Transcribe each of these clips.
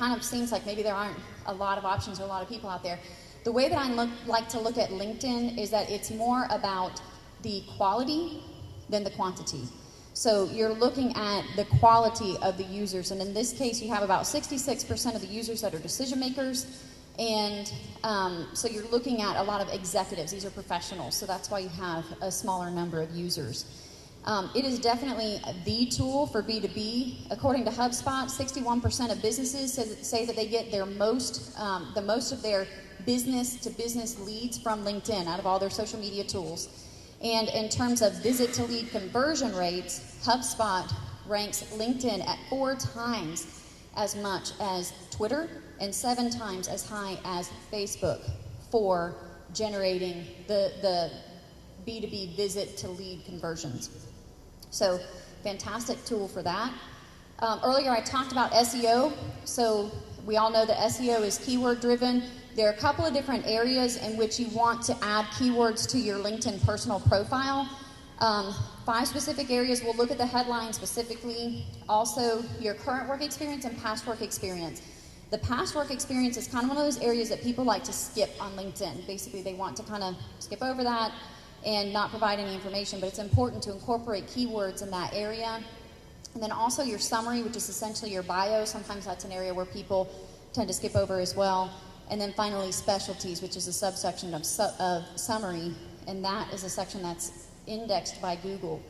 kind of seems like maybe there aren't a lot of options or a lot of people out there. The way that I like to look at LinkedIn is that it's more about the quality than the quantity. So you're looking at the quality of the users, and in this case you have about 66% of the users that are decision makers, and so you're looking at a lot of executives. These are professionals, so that's why you have a smaller number of users. It is definitely the tool for B2B. According to HubSpot, 61% of businesses say that they get their the most of their business-to-business leads from LinkedIn out of all their social media tools. And in terms of visit-to-lead conversion rates, HubSpot ranks LinkedIn at 4 times as much as Twitter and 7 times as high as Facebook for generating the B2B visit-to-lead conversions. So, fantastic tool for that. Earlier I talked about SEO. So we all know that SEO is keyword driven. There are a couple of different areas in which you want to add keywords to your LinkedIn personal profile. 5 specific areas. We'll look at the headline specifically. Also, your current work experience and past work experience. The past work experience is kind of one of those areas that people like to skip on LinkedIn. Basically, they want to kind of skip over that and not provide any information, but it's important to incorporate keywords in that area. And then also your summary, which is essentially your bio. Sometimes that's an area where people tend to skip over as well. And then finally, specialties, which is a subsection of summary, and that is a section that's indexed by Google.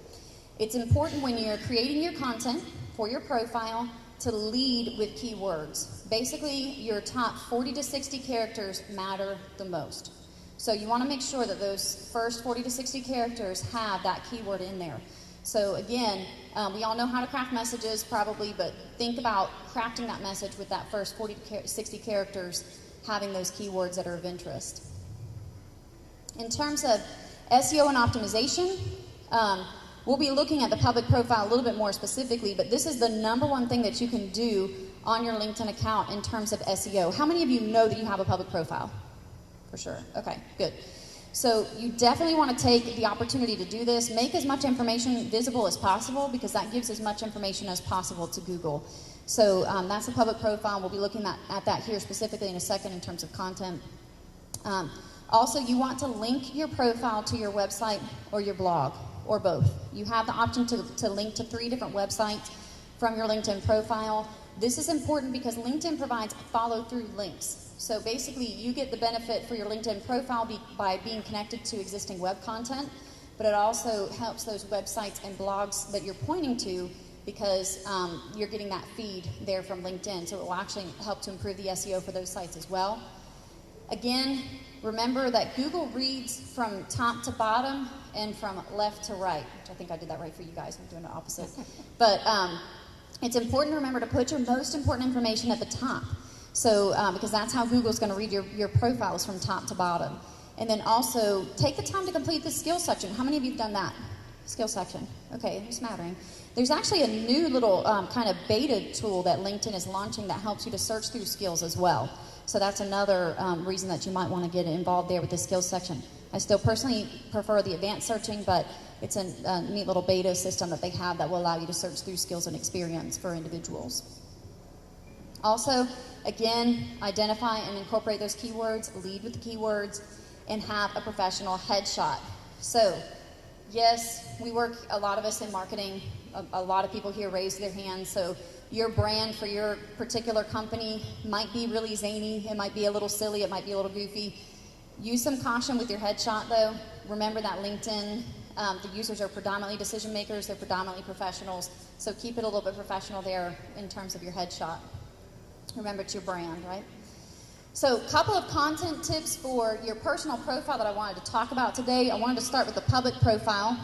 It's important when you're creating your content for your profile to lead with keywords. Basically, your top 40 to 60 characters matter the most. So you want to make sure that those first 40 to 60 characters have that keyword in there. So again, we all know how to craft messages probably, but think about crafting that message with that first 40 to 60 characters having those keywords that are of interest. In terms of SEO and optimization, we'll be looking at the public profile a little bit more specifically, but this is the number one thing that you can do on your LinkedIn account in terms of SEO. How many of you know that you have a public profile? For sure. Okay, good. So you definitely want to take the opportunity to do this. Make as much information visible as possible because that gives as much information as possible to Google. So that's the public profile. We'll be looking at that here specifically in a second in terms of content. Also, you want to link your profile to your website or your blog, or both. You have the option to link to 3 different websites from your LinkedIn profile. This is important because LinkedIn provides follow-through links. So basically, you get the benefit for your LinkedIn profile by being connected to existing web content, but it also helps those websites and blogs that you're pointing to because you're getting that feed there from LinkedIn. So it will actually help to improve the SEO for those sites as well. Again, remember that Google reads from top to bottom and from left to right, which I think I did that right for you guys. I'm doing the opposite. But it's important to remember to put your most important information at the top. So because that's how Google's going to read your profiles from top to bottom. And then also take the time to complete the skills section. How many of you have done that? Skills section. Okay, it's mattering. There's actually a new little kind of beta tool that LinkedIn is launching that helps you to search through skills as well. So that's another reason that you might want to get involved there with the skills section. I still personally prefer the advanced searching, but it's a neat little beta system that they have that will allow you to search through skills and experience for individuals. Also, again, identify and incorporate those keywords, lead with the keywords, and have a professional headshot. So, yes, we work, a lot of us in marketing, a lot of people here raise their hands, so your brand for your particular company might be really zany, it might be a little silly, it might be a little goofy. Use some caution with your headshot though. Remember that LinkedIn, the users are predominantly decision makers, they're predominantly professionals, so keep it a little bit professional there in terms of your headshot. Remember, it's your brand, right? So a couple of content tips for your personal profile that I wanted to talk about today. I wanted to start with the public profile.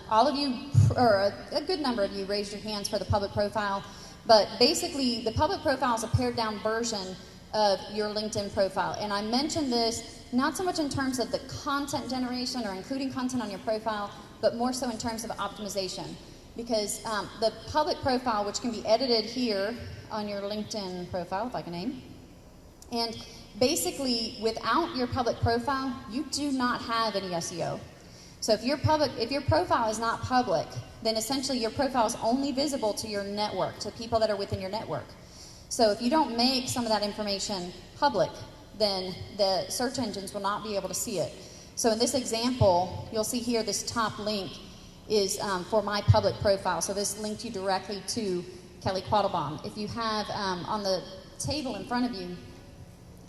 All of you, or a good number of you, raised your hands for the public profile. But basically, the public profile is a pared-down version of your LinkedIn profile. And I mentioned this not so much in terms of the content generation or including content on your profile, but more so in terms of optimization. Because the public profile, which can be edited here on your LinkedIn profile, if I can name, and basically, without your public profile, you do not have any SEO. So if your profile is not public, then essentially your profile is only visible to your network, to people that are within your network. So if you don't make some of that information public, then the search engines will not be able to see it. So in this example, you'll see here this top link is for my public profile. So this linked you directly to Kelly Quattlebaum. If you have on the table in front of you,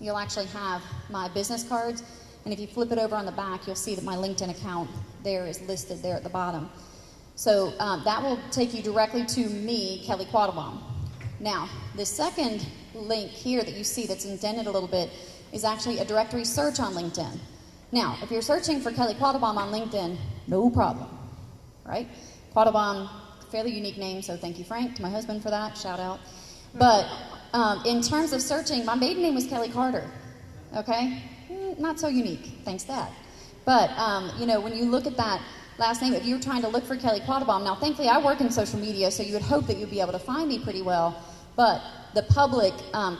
you'll actually have my business cards. And if you flip it over on the back, you'll see that my LinkedIn account there is listed there at the bottom. So that will take you directly to me, Kelly Quattlebaum. Now, the second link here that you see that's indented a little bit is actually a directory search on LinkedIn. Now, if you're searching for Kelly Quattlebaum on LinkedIn, no problem, right? Quattlebaum, fairly unique name, so thank you, Frank, to my husband for that, shout out. But in terms of searching, my maiden name was Kelly Carter, okay? Not so unique, thanks Dad. But, when you look at that last name, if you're trying to look for Kelly Quattlebaum, now thankfully I work in social media, so you would hope that you'd be able to find me pretty well, but the public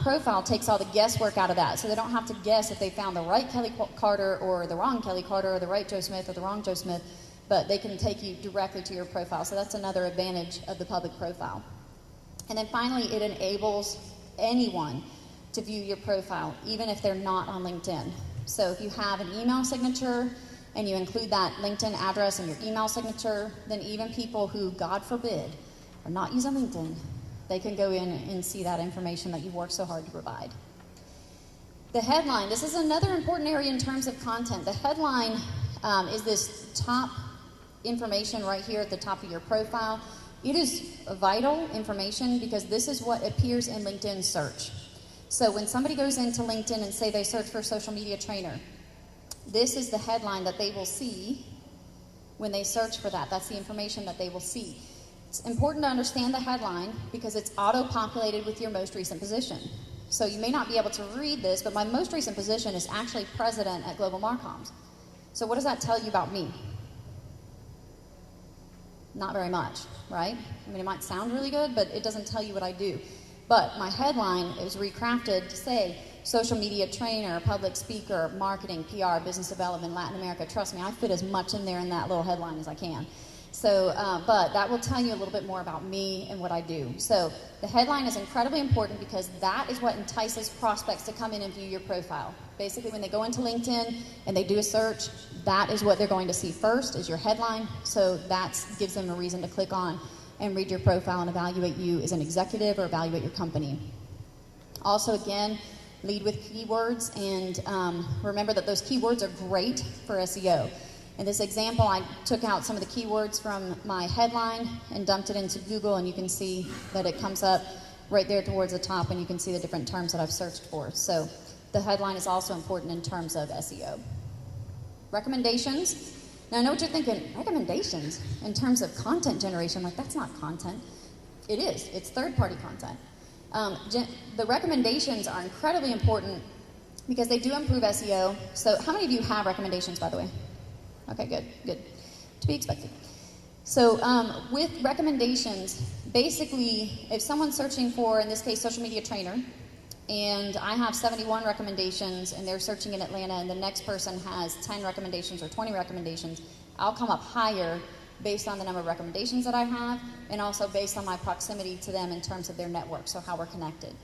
profile takes all the guesswork out of that, so they don't have to guess if they found the right Kelly Carter or the wrong Kelly Carter or the right Joe Smith or the wrong Joe Smith, but they can take you directly to your profile, so that's another advantage of the public profile. And then finally, it enables anyone to view your profile, even if they're not on LinkedIn. So if you have an email signature and you include that LinkedIn address in your email signature, then even people who, God forbid, are not using LinkedIn, they can go in and see that information that you've worked so hard to provide. The headline, this is another important area in terms of content. The headline is this top information right here at the top of your profile. It is vital information because this is what appears in LinkedIn search. So when somebody goes into LinkedIn and say they search for social media trainer, this is the headline that they will see when they search for that. That's the information that they will see. It's important to understand the headline because it's auto-populated with your most recent position. So you may not be able to read this, but my most recent position is actually president at Global Marcoms. So what does that tell you about me? Not very much, right? I mean, it might sound really good, but it doesn't tell you what I do. But my headline is recrafted to say social media trainer, public speaker, marketing, PR, business development, Latin America. Trust me, I fit as much in there in that little headline as I can. So, but that will tell you a little bit more about me and what I do. So the headline is incredibly important because that is what entices prospects to come in and view your profile. Basically, when they go into LinkedIn and they do a search, that is what they're going to see first is your headline. So that gives them a reason to click on and read your profile and evaluate you as an executive or evaluate your company. Also, again, lead with keywords, and remember that those keywords are great for SEO. In this example, I took out some of the keywords from my headline and dumped it into Google, and you can see that it comes up right there towards the top, and you can see the different terms that I've searched for. So the headline is also important in terms of SEO. Recommendations. Now, I know what you're thinking, recommendations in terms of content generation. Like, that's not content. It is. It's third-party content. The recommendations are incredibly important because they do improve SEO. So how many of you have recommendations, by the way? Okay, good. To be expected. So with recommendations, basically, if someone's searching for, in this case, social media trainer, and I have 71 recommendations, and they're searching in Atlanta, and the next person has 10 recommendations or 20 recommendations, I'll come up higher based on the number of recommendations that I have, and also based on my proximity to them in terms of their network, so how we're connected.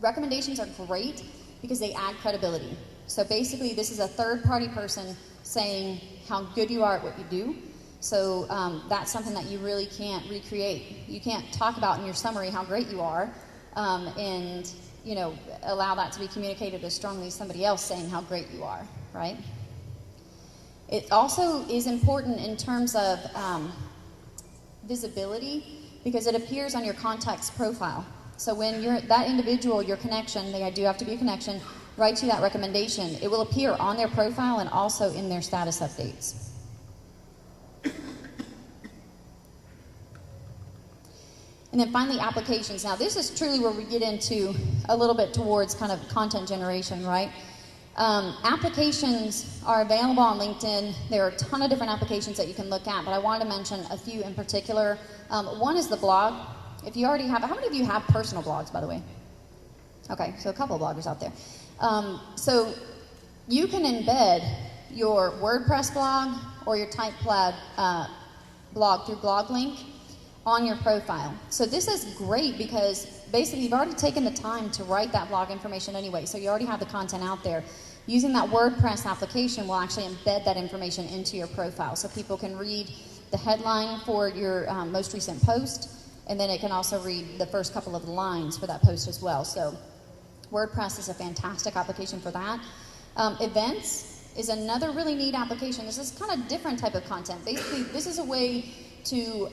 Recommendations are great because they add credibility. So basically, this is a third-party person saying how good you are at what you do. So that's something that you really can't recreate. You can't talk about in your summary how great you are and allow that to be communicated as strongly as somebody else saying how great you are, right? It also is important in terms of visibility because it appears on your contact's profile. So when that individual, your connection, they do have to be a connection, writes you that recommendation, it will appear on their profile and also in their status updates. And then finally, applications. Now, this is truly where we get into a little bit towards kind of content generation, right? Applications are available on LinkedIn. There are a ton of different applications that you can look at, but I wanted to mention a few in particular. One is the blog. If you already have, how many of you have personal blogs, by the way? Okay, so a couple of bloggers out there. So you can embed your WordPress blog or your Typepad blog through BlogLink. on your profile. So this is great because basically you've already taken the time to write that blog information anyway, so you already have the content out there. Using that WordPress application will actually embed that information into your profile so people can read the headline for your most recent post, and then it can also read the first couple of lines for that post as well. So WordPress is a fantastic application for that. Events is another really neat application. This is kind of different type of content. Basically, this is a way to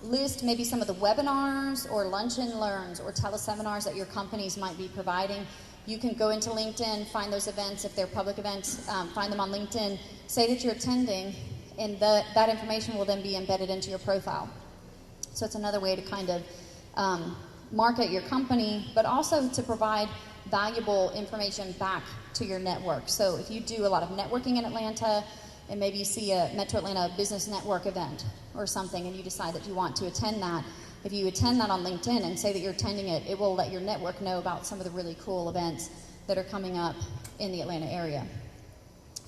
list maybe some of the webinars or lunch and learns or teleseminars that your companies might be providing. You can go into LinkedIn, find those events. If they're public events, find them on LinkedIn, say that you're attending, and that information will then be embedded into your profile. So it's another way to kind of market your company, but also to provide valuable information back to your network. So if you do a lot of networking in Atlanta, and maybe you see a Metro Atlanta Business Network event or something, and you decide that you want to attend that, if you attend that on LinkedIn and say that you're attending it, it will let your network know about some of the really cool events that are coming up in the Atlanta area.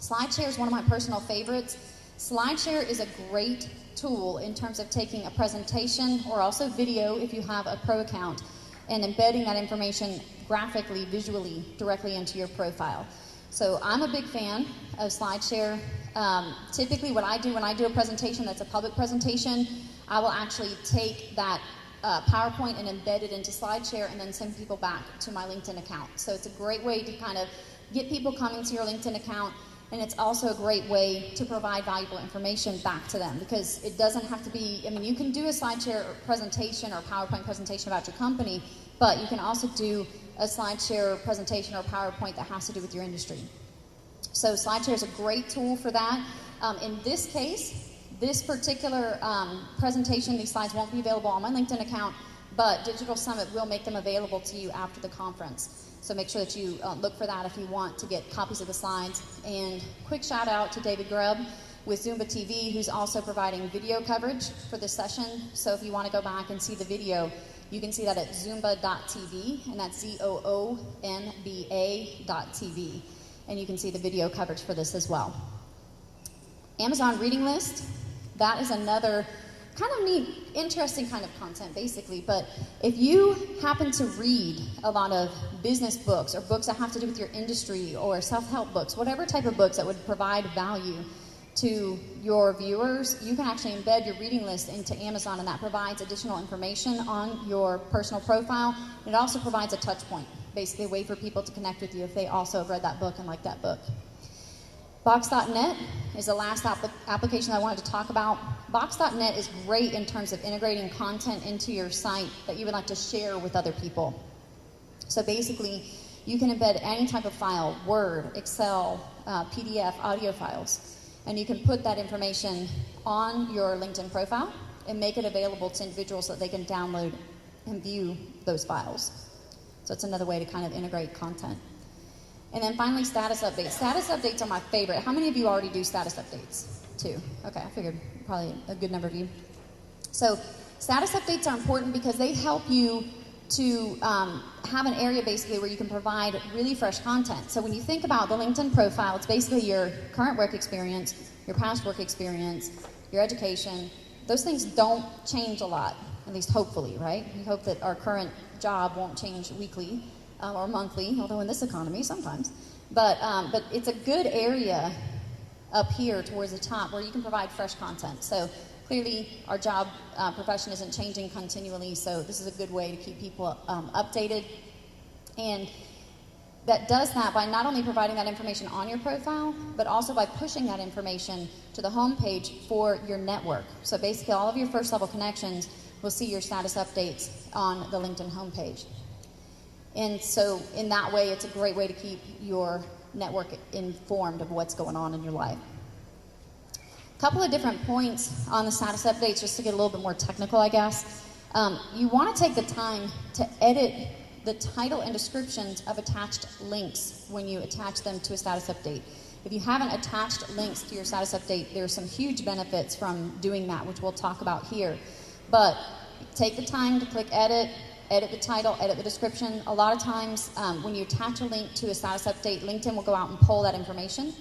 SlideShare is one of my personal favorites. SlideShare is a great tool in terms of taking a presentation or also video if you have a pro account and embedding that information graphically, visually, directly into your profile. So I'm a big fan of SlideShare. Typically what I do when I do a presentation that's a public presentation, I will actually take that PowerPoint and embed it into SlideShare and then send people back to my LinkedIn account. So it's a great way to kind of get people coming to your LinkedIn account, and it's also a great way to provide valuable information back to them, because it doesn't have to be, I mean, you can do a SlideShare presentation or PowerPoint presentation about your company, but you can also do a SlideShare presentation or PowerPoint that has to do with your industry. So SlideShare is a great tool for that. In this case, this particular presentation, these slides won't be available on my LinkedIn account, but Digital Summit will make them available to you after the conference. So make sure that you look for that if you want to get copies of the slides. And quick shout out to David Grubb with Zumba TV, who's also providing video coverage for this session. So if you want to go back and see the video, you can see that at zumba.tv, and that's ZOONBA.tv. And you can see the video coverage for this as well. Amazon Reading List, that is another kind of neat, interesting kind of content, basically. But if you happen to read a lot of business books or books that have to do with your industry or self-help books, whatever type of books that would provide value to your viewers, you can actually embed your reading list into Amazon, and that provides additional information on your personal profile. It also provides a touch point, basically a way for people to connect with you if they also have read that book and like that book. Box.net is the last application I wanted to talk about. Box.net is great in terms of integrating content into your site that you would like to share with other people. So basically, you can embed any type of file, Word, Excel, PDF, audio files, and you can put that information on your LinkedIn profile and make it available to individuals so that they can download and view those files. So it's another way to kind of integrate content. And then finally, status updates. Status updates are my favorite. How many of you already do status updates? 2. Okay, I figured probably a good number of you. So status updates are important because they help you to have an area basically where you can provide really fresh content. So when you think about the LinkedIn profile, it's basically your current work experience, your past work experience, your education. Those things don't change a lot, at least hopefully, right? We hope that our current job won't change weekly or monthly, although in this economy sometimes. But it's a good area up here towards the top where you can provide fresh content. So clearly our job profession isn't changing continually, so this is a good way to keep people updated. And that does that by not only providing that information on your profile, but also by pushing that information to the home page for your network. So basically all of your first level connections will see your status updates on the LinkedIn homepage. And so in that way, it's a great way to keep your network informed of what's going on in your life. A couple of different points on the status updates, just to get a little bit more technical, I guess. You want to take the time to edit the title and descriptions of attached links when you attach them to a status update. If you haven't attached links to your status update, there are some huge benefits from doing that, which we'll talk about here. But take the time to click edit, edit the title, edit the description. A lot of times when you attach a link to a status update, LinkedIn will go out and pull that information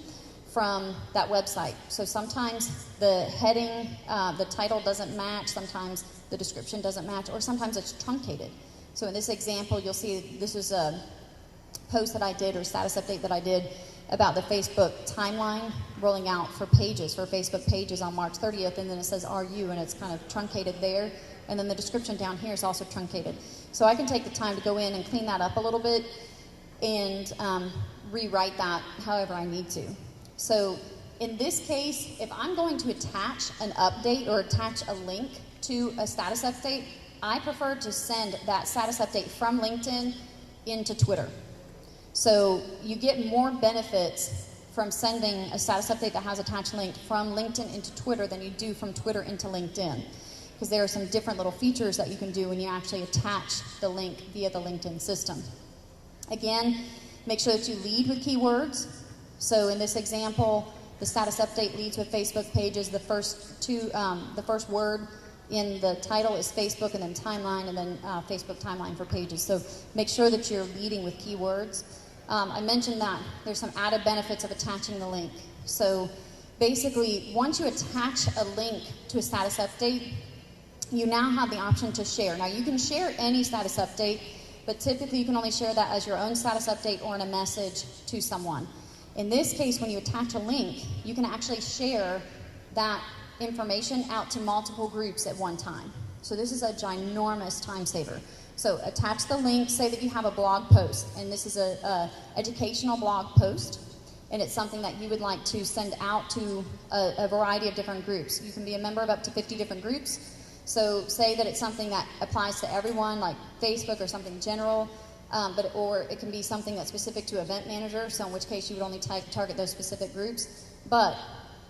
from that website. So sometimes the heading, the title doesn't match. Sometimes the description doesn't match, or sometimes it's truncated. So in this example, you'll see this is a post that I did, or status update that I did, about the Facebook timeline rolling out for pages, for Facebook pages on March 30th, and then it says RU, and it's kind of truncated there, and then the description down here is also truncated. So I can take the time to go in and clean that up a little bit and rewrite that however I need to. So in this case, if I'm going to attach an update or attach a link to a status update, I prefer to send that status update from LinkedIn into Twitter. So you get more benefits from sending a status update that has attached link from LinkedIn into Twitter than you do from Twitter into LinkedIn, because there are some different little features that you can do when you actually attach the link via the LinkedIn system. Again, make sure that you lead with keywords. So in this example, the status update leads with Facebook pages. The first word in the title is Facebook, and then timeline, and then Facebook timeline for pages. So make sure that you're leading with keywords. I mentioned that there's some added benefits of attaching the link. So basically, once you attach a link to a status update, you now have the option to share. Now, you can share any status update, but typically you can only share that as your own status update or in a message to someone. In this case, when you attach a link, you can actually share that information out to multiple groups at one time. So this is a ginormous time saver. So attach the link, say that you have a blog post, and this is a educational blog post, and it's something that you would like to send out to a variety of different groups. You can be a member of up to 50 different groups. So say that it's something that applies to everyone, like Facebook or something general, or it can be something that's specific to event manager, so in which case you would only target those specific groups. But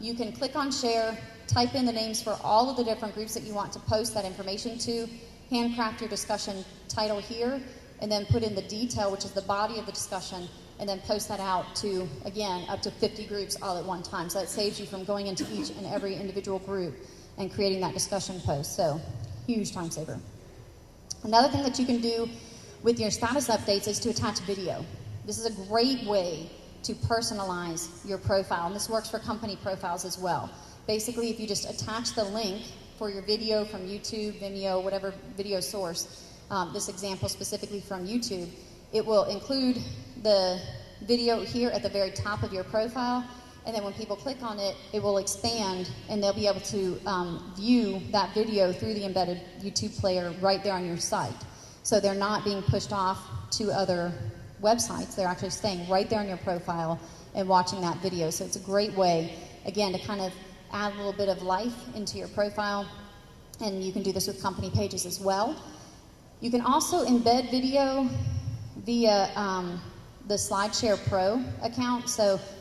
you can click on share, type in the names for all of the different groups that you want to post that information to, handcraft your discussion title here, and then put in the detail, which is the body of the discussion, and then post that out to, again, up to 50 groups all at one time. So that saves you from going into each and every individual group and creating that discussion post. So, huge time saver. Another thing that you can do with your status updates is to attach video. This is a great way to personalize your profile, and this works for company profiles as well. Basically, if you just attach the link for your video from YouTube, Vimeo, whatever video source, this example specifically from YouTube, it will include the video here at the very top of your profile, and then when people click on it, it will expand, and they'll be able to view that video through the embedded YouTube player right there on your site. So they're not being pushed off to other websites. They're actually staying right there on your profile and watching that video. So it's a great way, again, to kind of add a little bit of life into your profile, and you can do this with company pages as well. You can also embed video via the SlideShare Pro account.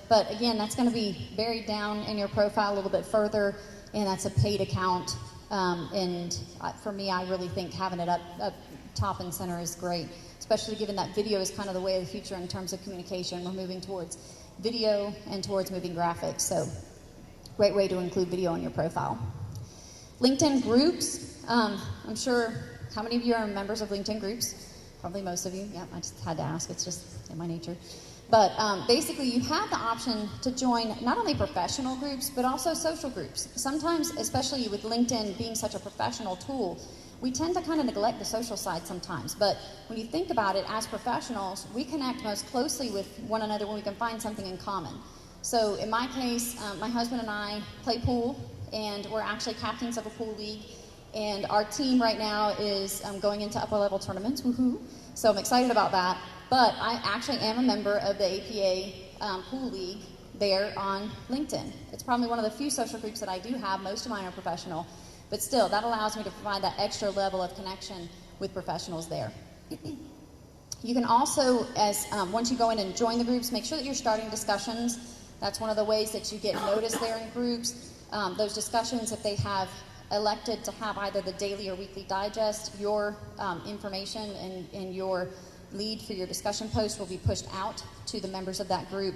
But again, that's going to be buried down in your profile a little bit further, and that's a paid account. And for me, I really think having it up top and center is great, especially given that video is kind of the way of the future in terms of communication. We're moving towards video and towards moving graphics. So great way to include video in your profile. LinkedIn groups. I'm sure, how many of you are members of LinkedIn groups? Probably most of you. Yeah, I just had to ask. It's just in my nature. But basically, you have the option to join not only professional groups, but also social groups. Sometimes, especially with LinkedIn being such a professional tool, we tend to kind of neglect the social side sometimes. But when you think about it, as professionals, we connect most closely with one another when we can find something in common. So in my case, my husband and I play pool, and we're actually captains of a pool league. And our team right now is going into upper level tournaments, woohoo! So I'm excited about that. But I actually am a member of the APA pool league there on LinkedIn. It's probably one of the few social groups that I do have. Most of mine are professional. But still, that allows me to provide that extra level of connection with professionals there. You can also, once you go in and join the groups, make sure that you're starting discussions. That's one of the ways that you get noticed there in groups. Those discussions, if they have elected to have either the daily or weekly digest, your information and your lead for your discussion post will be pushed out to the members of that group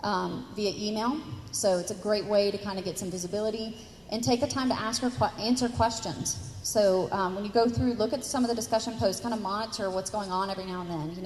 via email. So it's a great way to kind of get some visibility and take the time to answer questions. So when you go through, look at some of the discussion posts, kind of monitor what's going on every now and then.